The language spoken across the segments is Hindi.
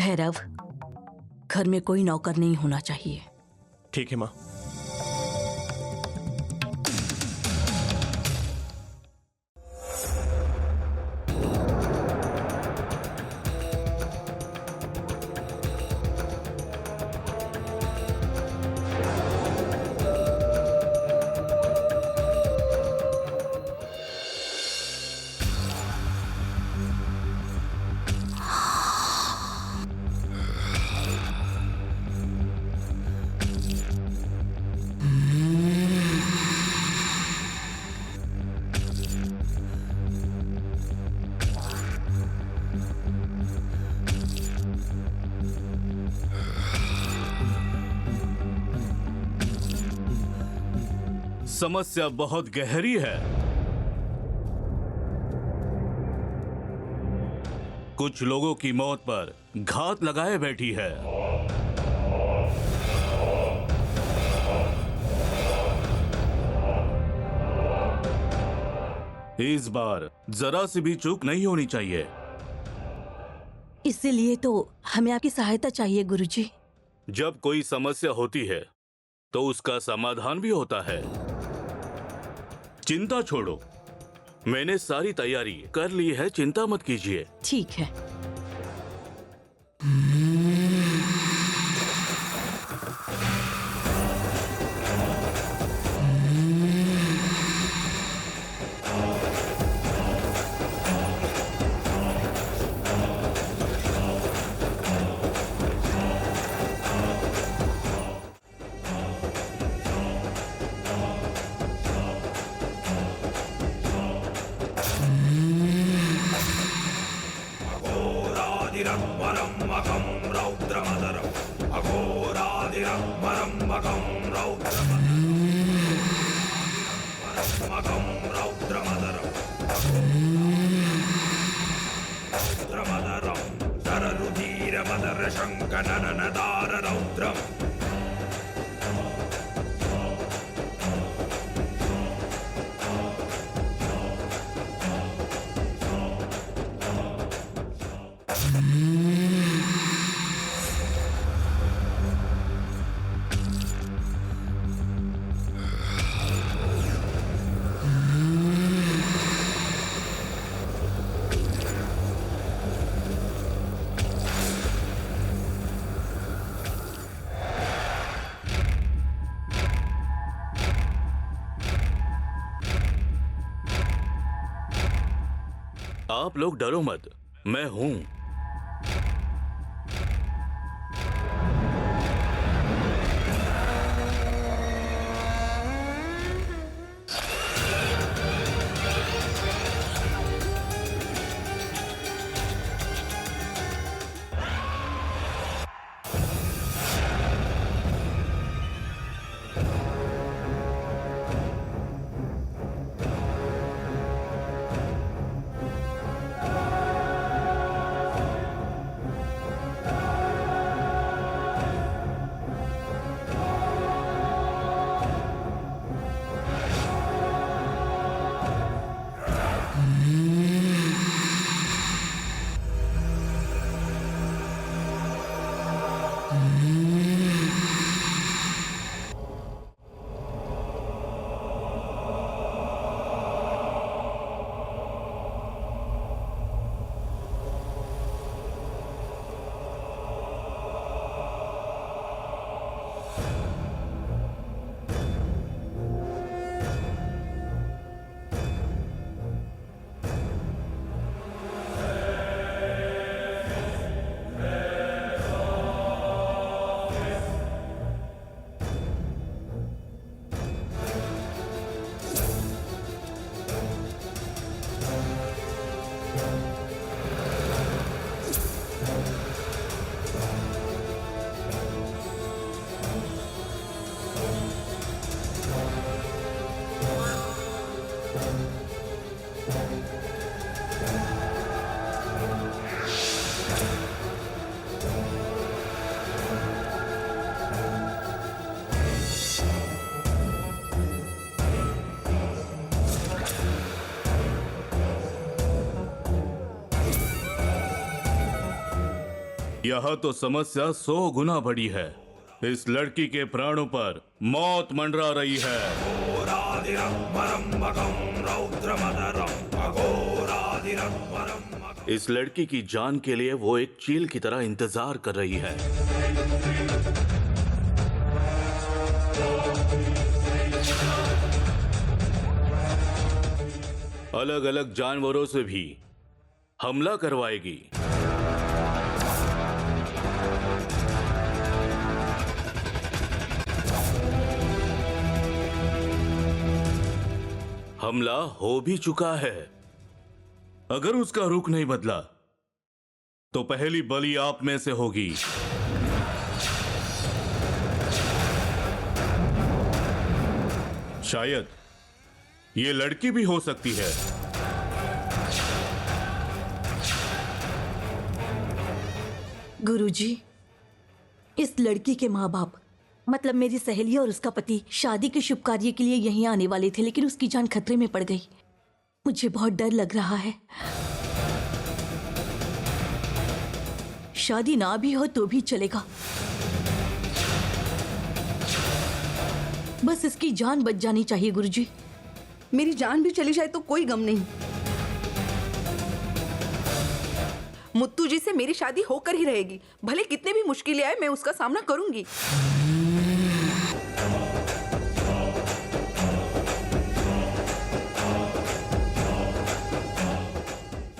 भैरव, घर में कोई नौकर नहीं होना चाहिए। ठीक है माँ। समस्या बहुत गहरी है। कुछ लोगों की मौत पर घात लगाए बैठी है। इस बार जरा सी भी चूक नहीं होनी चाहिए। इसीलिए तो हमें आपकी सहायता चाहिए गुरुजी। जब कोई समस्या होती है तो उसका समाधान भी होता है। चिंता छोड़ो, मैंने सारी तैयारी कर ली है, चिंता मत कीजिए। ठीक है। आप लोग डरो मत, मैं हूं। यह तो समस्या 100 गुना बड़ी है। इस लड़की के प्राणों पर मौत मंडरा रही है। इस लड़की की जान के लिए वो एक चील की तरह इंतजार कर रही है। अलग अलग जानवरों से भी हमला करवाएगी। हमला हो भी चुका है। अगर उसका रुख नहीं बदला तो पहली बलि आप में से होगी। शायद ये लड़की भी हो सकती है। गुरुजी, इस लड़की के माँ बाप मतलब मेरी सहेली और उसका पति शादी के शुभ कार्य के लिए यहीं आने वाले थे, लेकिन उसकी जान खतरे में पड़ गई। मुझे बहुत डर लग रहा है। शादी ना भी हो तो भी चलेगा, बस इसकी जान बच जानी चाहिए गुरुजी। मेरी जान भी चली जाए तो कोई गम नहीं। मुत्तू जी से मेरी शादी होकर ही रहेगी, भले कितने भी मुश्किलें आए मैं उसका सामना करूंगी।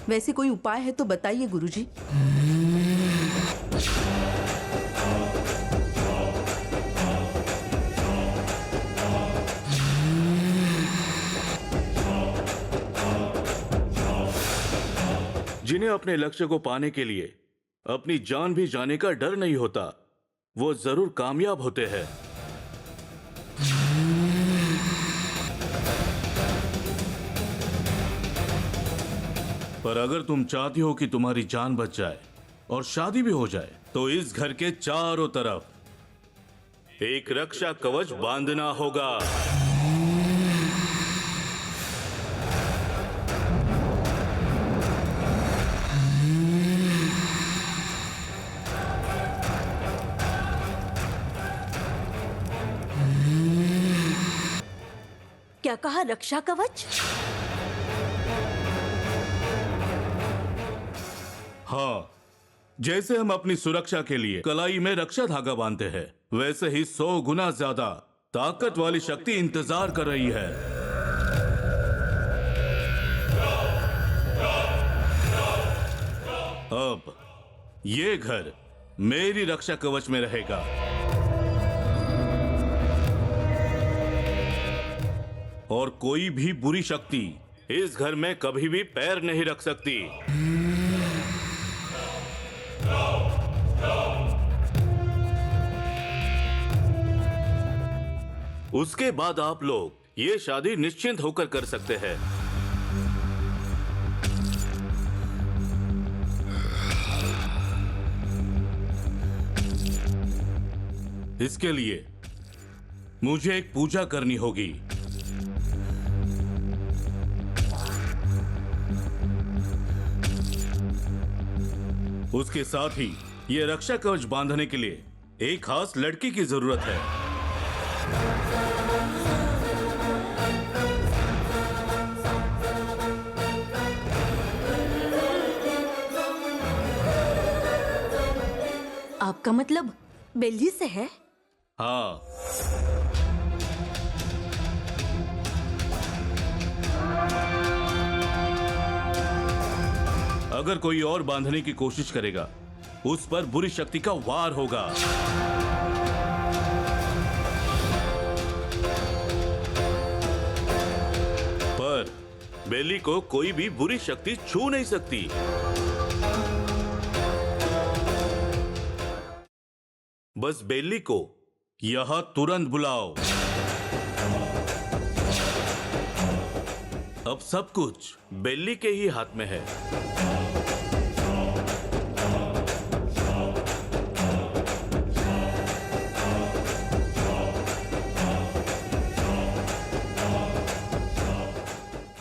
वैसे कोई उपाय है तो बताइए गुरुजी। जिन्हें अपने लक्ष्य को पाने के लिए अपनी जान भी जाने का डर नहीं होता, वो जरूर कामयाब होते हैं। पर अगर तुम चाहती हो कि तुम्हारी जान बच जाए और शादी भी हो जाए, तो इस घर के चारों तरफ एक रक्षा कवच बांधना होगा। क्या कहा? रक्षा कवच? हाँ, जैसे हम अपनी सुरक्षा के लिए कलाई में रक्षा धागा बांधते हैं, वैसे ही 100 गुना ज्यादा ताकत वाली शक्ति इंतजार कर रही है। अब ये घर मेरी रक्षा कवच में रहेगा। और कोई भी बुरी शक्ति इस घर में कभी भी पैर नहीं रख सकती। उसके बाद आप लोग ये शादी निश्चिंत होकर कर सकते हैं। इसके लिए मुझे एक पूजा करनी होगी। उसके साथ ही ये रक्षा कवच बांधने के लिए एक खास लड़की की जरूरत है। आपका मतलब बेल्ली से है? हाँ, अगर कोई और बांधने की कोशिश करेगा, उस पर बुरी शक्ति का वार होगा। पर बेली को कोई भी बुरी शक्ति छू नहीं सकती। बस बेली को यहां तुरंत बुलाओ। अब सब कुछ बेली के ही हाथ में है।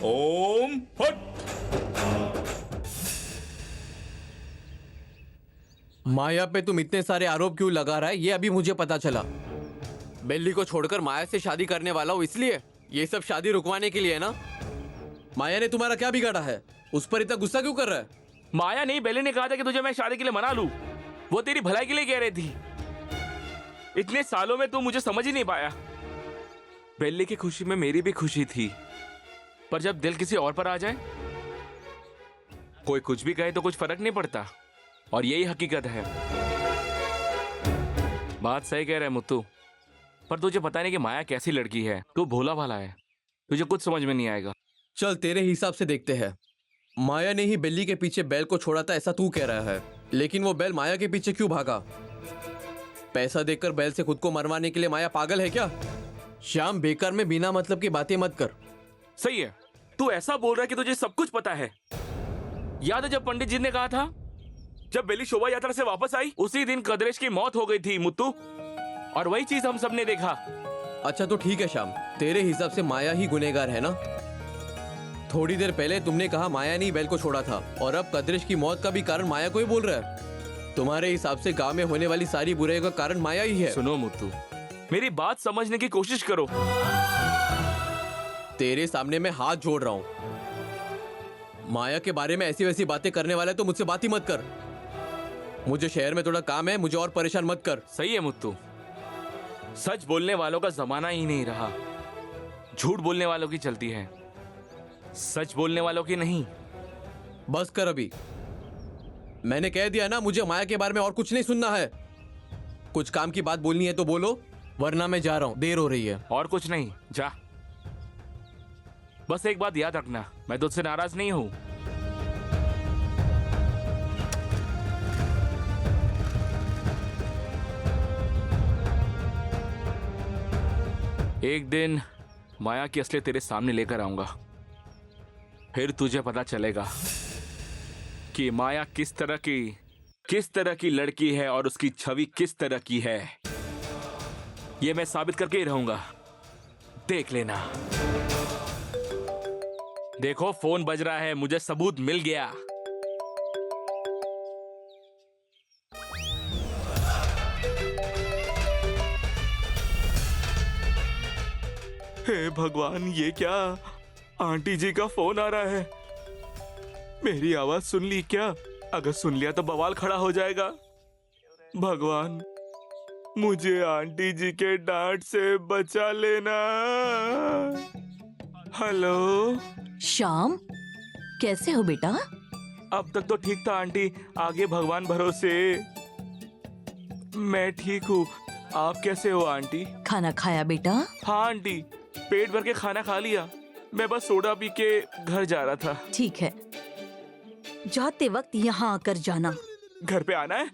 ओम फट। माया पे तुम इतने सारे आरोप क्यों लगा रहा है ये अभी मुझे पता चला। बेली को छोड़कर माया से शादी करने वाला हूँ इसलिए ये सब शादी रुकवाने के लिए है ना। माया ने तुम्हारा क्या बिगाड़ा है? उस पर इतना गुस्सा क्यों कर रहा है? माया नहीं, बेली ने कहा था कि तुझे मैं शादी के लिए मना लूं। वो तेरी भलाई के लिए कह रही थी। इतने सालों में तू मुझे समझ ही नहीं पाया। बेली की खुशी में मेरी भी खुशी थी, पर जब दिल किसी और पर आ जाए, कोई कुछ भी कहे तो कुछ फर्क नहीं पड़ता, और यही हकीकत है। बात सही कह रहा है मुत्तू, पर तुझे पता नहीं कि माया कैसी लड़की है। तू भोला भाला है, तुझे कुछ समझ में नहीं आएगा। चल तेरे हिसाब से देखते हैं। माया ने ही बेली के पीछे बैल को छोड़ा था ऐसा तू कह रहा है, लेकिन वो बैल माया के पीछे क्यों भागा? पैसा देकर बैल से खुद को मरवाने के लिए माया पागल है क्या? श्याम, बेकार में बिना मतलब की बातें मत कर। सही है, तू ऐसा बोल रहा है कि तुझे सब कुछ पता है। याद है जब पंडित जी ने कहा था, जब बेली शोभा यात्रा से वापस आई उसी दिन कदरेश की मौत हो गई थी मुत्तू, और वही चीज हम सबने देखा। अच्छा तो ठीक है श्याम, तेरे हिसाब से माया ही गुनहगार है ना। थोड़ी देर पहले तुमने कहा माया ने ही बैल को छोड़ा था, और अब कदरेश की मौत का भी कारण माया को ही बोल रहा है। तुम्हारे हिसाब से गांव में होने वाली सारी बुराइयों का कारण माया ही है। सुनो मुत्तू, मेरी बात समझने की कोशिश करो। तेरे सामने मैं हाथ जोड़ रहा हूं। माया के बारे में ऐसी वैसी बातें करने वाला है तो मुझसे बात ही मत कर। मुझे शहर में थोड़ा काम है, मुझे और परेशान मत कर। सही है मुत्तू, सच बोलने वालों का जमाना ही नहीं रहा। झूठ बोलने वालों की चलती है, सच बोलने वालों की नहीं। बस कर अभी, मैंने कह दिया ना, मुझे माया के बारे में और कुछ नहीं सुनना है। कुछ काम की बात बोलनी है तो बोलो, वरना मैं जा रहा हूं, देर हो रही है। और कुछ नहीं, जा। बस एक बात याद रखना, मैं तुझसे नाराज नहीं हूं। एक दिन माया की असलियत तेरे सामने लेकर आऊंगा, फिर तुझे पता चलेगा कि माया किस तरह की लड़की है और उसकी छवि किस तरह की है। ये मैं साबित करके ही रहूंगा, देख लेना। देखो फोन बज रहा है, मुझे सबूत मिल गया। हे भगवान, ये क्या? आंटी जी का फोन आ रहा है। मेरी आवाज सुन ली क्या? अगर सुन लिया तो बवाल खड़ा हो जाएगा। भगवान, मुझे आंटी जी के डांट से बचा लेना। हेलो श्याम, कैसे हो बेटा? अब तक तो ठीक था आंटी, आगे भगवान भरोसे। मैं ठीक हूँ, आप कैसे हो आंटी? खाना खाया बेटा? हाँ आंटी, पेट भर के खाना खा लिया। मैं बस सोडा पी के घर जा रहा था। ठीक है, जाते वक्त यहाँ आकर जाना। घर पे आना है?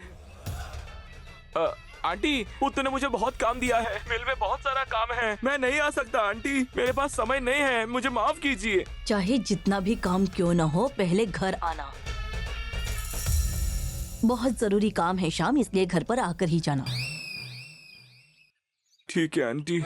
आंटी, पुत्र ने मुझे बहुत काम दिया है, मिल में बहुत सारा काम है, मैं नहीं आ सकता आंटी, मेरे पास समय नहीं है, मुझे माफ कीजिए। चाहे जितना भी काम क्यों न हो, पहले घर आना। बहुत जरूरी काम है श्याम, इसलिए घर पर आकर ही जाना। ठीक है आंटी।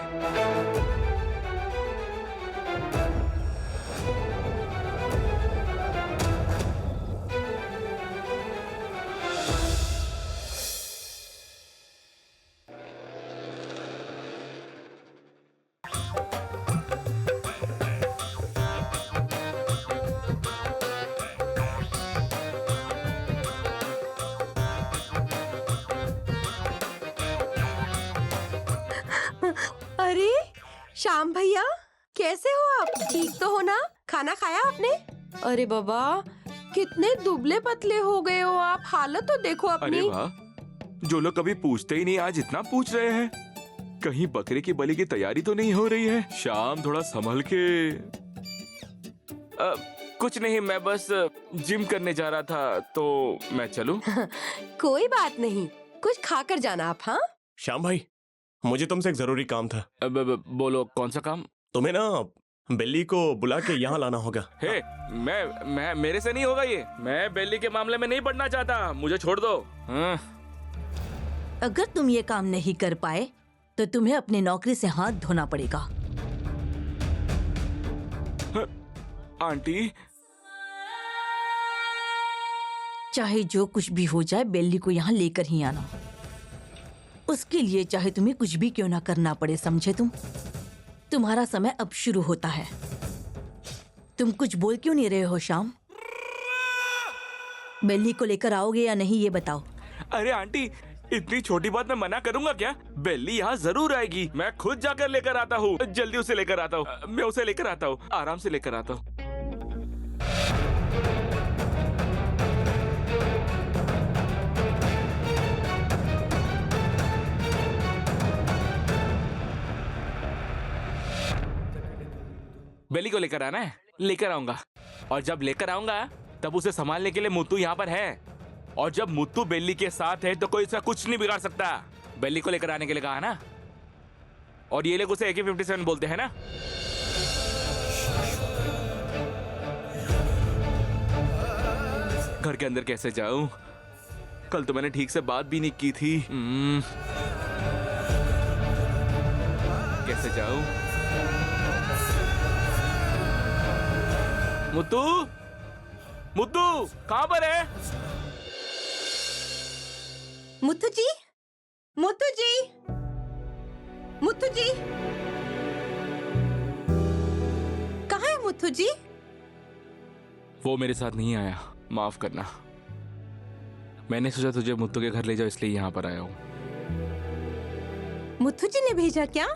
अरे श्याम भैया, कैसे हो आप? ठीक तो हो ना? खाना खाया आपने? अरे बाबा, कितने दुबले पतले हो गए हो आप, हालत तो देखो अपनी। अरे वाह, जो लोग कभी पूछते ही नहीं आज इतना पूछ रहे हैं। कहीं बकरे की बलि की तैयारी तो नहीं हो रही है? शाम, थोड़ा संभल के। कुछ नहीं, मैं बस जिम करने जा रहा था, तो मैं चलूं? कोई बात नहीं, कुछ खाकर जाना आप। हाँ श्याम भाई, मुझे तुमसे एक जरूरी काम था। बोलो, कौन सा काम? तुम्हें ना बेली को बुला के यहाँ लाना होगा। हे, मैं मेरे से नहीं होगा ये। मैं बेली के मामले में नहीं पड़ना चाहता, मुझे छोड़ दो। अगर तुम ये काम नहीं कर पाए तो तुम्हें अपने नौकरी से हाथ धोना पड़ेगा। आंटी, चाहे जो कुछ भी हो जाए बेल्ली को यहाँ लेकर ही आना। उसके लिए चाहे तुम्हें कुछ भी क्यों ना करना पड़े, समझे तुम? तुम्हारा समय अब शुरू होता है। तुम कुछ बोल क्यों नहीं रहे हो शाम? बेल्ली को लेकर आओगे या नहीं ये बताओ। अरे आंटी, इतनी छोटी बात मैं मना करूंगा क्या? बेली यहाँ जरूर आएगी। मैं खुद जाकर लेकर आता हूँ। जल्दी उसे लेकर आता हूँ। मैं उसे लेकर आता हूँ, आराम से लेकर आता हूँ। बेली को लेकर आना है, लेकर आऊंगा। और जब लेकर आऊंगा तब उसे संभालने के लिए मुत्तू यहाँ पर है। और जब मुत्तू बेली के साथ है तो कोई इसका कुछ नहीं बिगाड़ सकता। बेली को लेकर आने के लिए कहा ना। और ये लोग उसे AK-47 बोलते हैं ना। घर के अंदर कैसे जाऊं? कल तो मैंने ठीक से बात भी नहीं की थी। कैसे जाऊं? मुत्तू, मुत्तू कहां पर है? मुत्तू जी, मुत्तू जी, मुत्तू जी, कहाँ है मुत्तू जी? वो मेरे साथ नहीं आया, माफ करना। मैंने सोचा तुझे मुत्तू के घर ले जाओ, इसलिए यहाँ पर आया हूँ। मुत्तू जी ने भेजा क्या?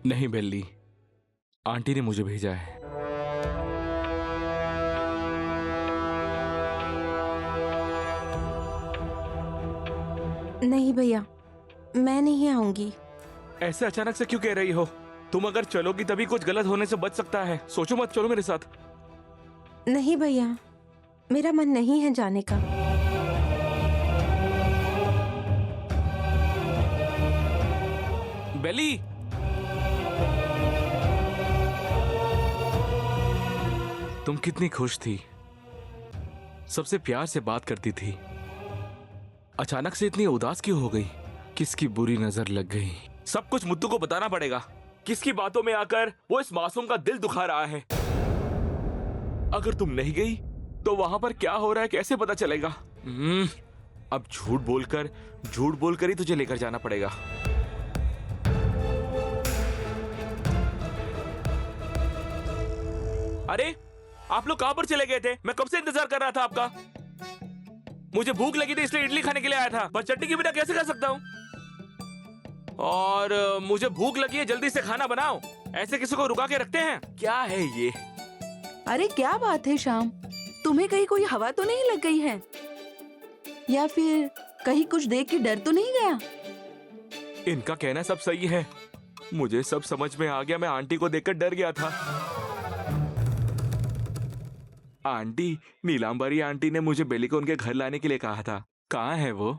नहीं बेली, आंटी ने मुझे भेजा है। नहीं भैया, मैं नहीं आऊंगी। ऐसे अचानक से क्यों कह रही हो? तुम अगर चलोगी तभी कुछ गलत होने से बच सकता है। सोचो मत, चलो मेरे साथ। नहीं भैया, मेरा मन नहीं है जाने का। बेली, तुम कितनी खुश थी, सबसे प्यार से बात करती थी। अचानक से इतनी उदास क्यों हो गई? किसकी बुरी नजर लग गई? सब कुछ मुत्तू को बताना पड़ेगा। किसकी बातों में आकर वो इस मासूम का दिल दुखा रहा है। अगर तुम नहीं गई तो वहां पर क्या हो रहा है कैसे पता चलेगा? अब झूठ बोलकर ही तुझे लेकर जाना पड़ेगा। अरे आप लोग कहां पर चले गए थे? मैं कब से इंतजार कर रहा था आपका। मुझे भूख लगी थी इसलिए इडली खाने के लिए आया था, पर चटनी के बिना कैसे खा सकता हूँ? और मुझे भूख लगी है, जल्दी से खाना बनाओ। ऐसे किसी को रुका के रखते हैं क्या? है ये? अरे क्या बात है शाम, तुम्हें कहीं कोई हवा तो नहीं लग गई है? या फिर कहीं कुछ देख के डर तो नहीं गया? इनका कहना सब सही है, मुझे सब समझ में आ गया। मैं आंटी को देखकर डर गया था। आंटी, नीलांबरी आंटी ने मुझे बेली को उनके घर लाने के लिए कहा था। कहाँ है वो?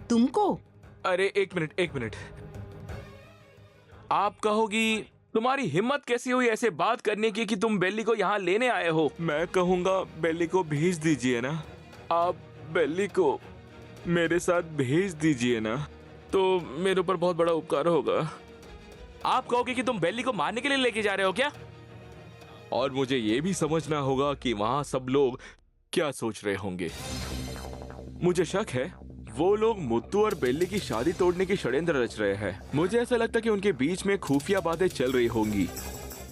तुमको? अरे एक मिनट। आप कहोगी तुम्हारी हिम्मत कैसी हुई ऐसे बात करने की कि तुम बेली को यहाँ लेने आए हो? मैं कहूंगा बेली को भेज दीजिए ना। आप बेली को मेरे साथ भेज दीजिए ना, तो मेरे ऊपर बहुत बड़ा उपकार होगा। आप कहोगे कि तुम बेली को मारने के लिए लेके जा रहे हो क्या? और मुझे ये भी समझना होगा कि वहां सब लोग क्या सोच रहे होंगे। मुझे शक है वो लोग मुत्तू और बेली की शादी तोड़ने की षड्यंत्र रच रहे हैं। मुझे ऐसा लगता है कि उनके बीच में खुफिया बातें चल रही होंगी।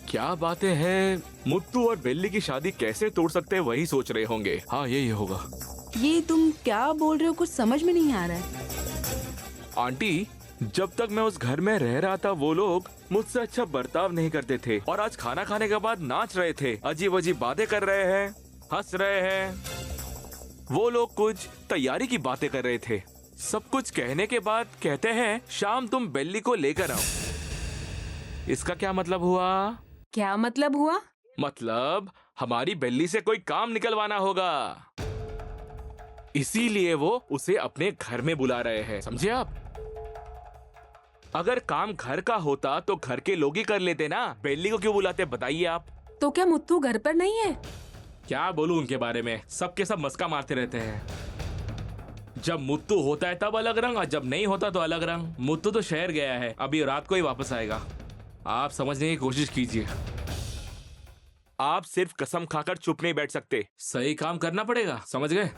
क्या बातें हैं? मुत्तू और बेली की शादी कैसे तोड़ सकते हैं वही सोच रहे होंगे। हाँ, यही होगा। ये तुम क्या बोल रहे हो? कुछ समझ में नहीं आ रहा है। आंटी, जब तक मैं उस घर में रह रहा था वो लोग मुझसे अच्छा बर्ताव नहीं करते थे, और आज खाना खाने के बाद नाच रहे थे, अजीब अजीब बातें कर रहे हैं, हंस रहे हैं। वो लोग कुछ तैयारी की बातें कर रहे थे। सब कुछ कहने के बाद कहते हैं शाम तुम बेली को लेकर आओ। इसका क्या मतलब हुआ? क्या मतलब हुआ? मतलब हमारी बेली से कोई काम निकलवाना होगा, इसीलिए वो उसे अपने घर में बुला रहे हैं। समझे आप? अगर काम घर का होता तो घर के लोग ही कर लेते ना, बेली को क्यों बुलाते बताइए आप? तो क्या मुत्तू घर पर नहीं है? क्या बोलूं उनके बारे में, सबके सब मस्का मारते रहते हैं। जब मुत्तू होता है तब अलग रंग, और जब नहीं होता तो अलग रंग। मुत्तू तो शहर गया है, अभी रात को ही वापस आएगा। आप समझने की कोशिश कीजिए। आप सिर्फ कसम खाकर चुप नहीं बैठ सकते, सही काम करना पड़ेगा, समझ गए?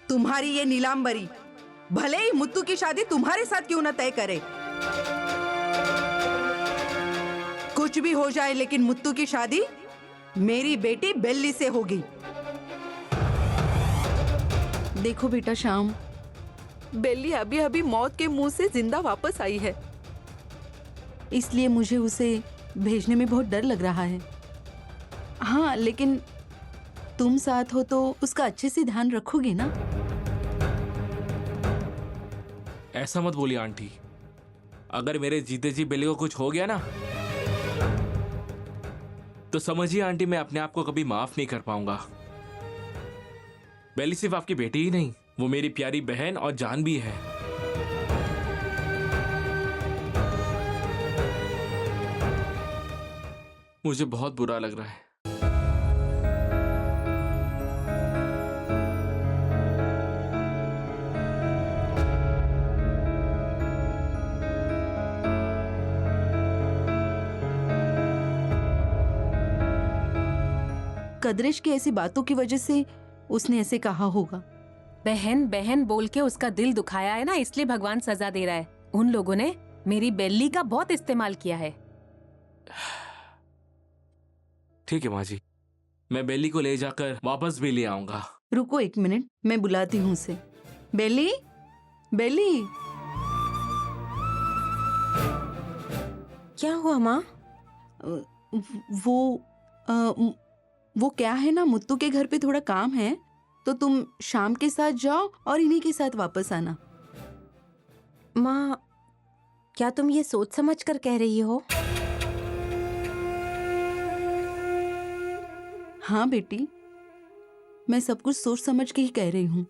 तुम्हारी ये नीलांबरी भले ही मुत्तू की शादी तुम्हारे साथ क्यों न तय करे, कुछ भी हो जाए, लेकिन मुत्तू की शादी मेरी बेटी बेल्ली से होगी। देखो बेटा श्याम, बेल्ली अभी अभी मौत के मुंह से जिंदा वापस आई है, इसलिए मुझे उसे भेजने में बहुत डर लग रहा है। हाँ, लेकिन तुम साथ हो तो उसका अच्छे से ध्यान रखोगे ना? ऐसा मत बोलिए आंटी, अगर मेरे जीते जी बेली को कुछ हो गया ना तो समझिए आंटी, मैं अपने आप को कभी माफ नहीं कर पाऊंगा। बेली सिर्फ आपकी बेटी ही नहीं, वो मेरी प्यारी बहन और जान भी है। मुझे बहुत बुरा लग रहा है। कदरिश की ऐसी बातों की वजह से उसने ऐसे कहा होगा। बहन बहन बोल के उसका दिल दुखाया है ना, इसलिए भगवान सजा दे रहा है। उन लोगों ने मेरी बेल्ली का बहुत इस्तेमाल किया है। ठीक है माँ जी, मैं बेली को ले जाकर वापस भी ले आऊंगा। रुको एक मिनट, मैं बुलाती हूँ उसे। बेली, बेली। क्या हुआ माँ? वो क्या है ना, मुत्तू के घर पे थोड़ा काम है, तो तुम शाम के साथ जाओ और इन्हीं के साथ वापस आना। माँ, क्या तुम ये सोच समझ कर कह रही हो? हाँ बेटी, मैं सब कुछ सोच समझ के ही कह रही हूँ।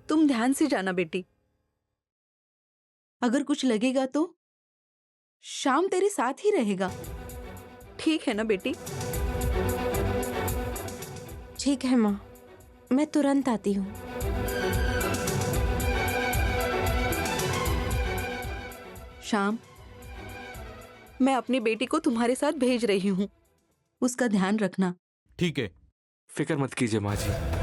तुम ध्यान से जाना बेटी, अगर कुछ लगेगा तो शाम तेरे साथ ही रहेगा, ठीक है ना बेटी? ठीक है माँ, मैं तुरंत आती हूँ। शाम, मैं अपनी बेटी को तुम्हारे साथ भेज रही हूँ, उसका ध्यान रखना। ठीक है। फिक्र मत कीजिए माँ जी।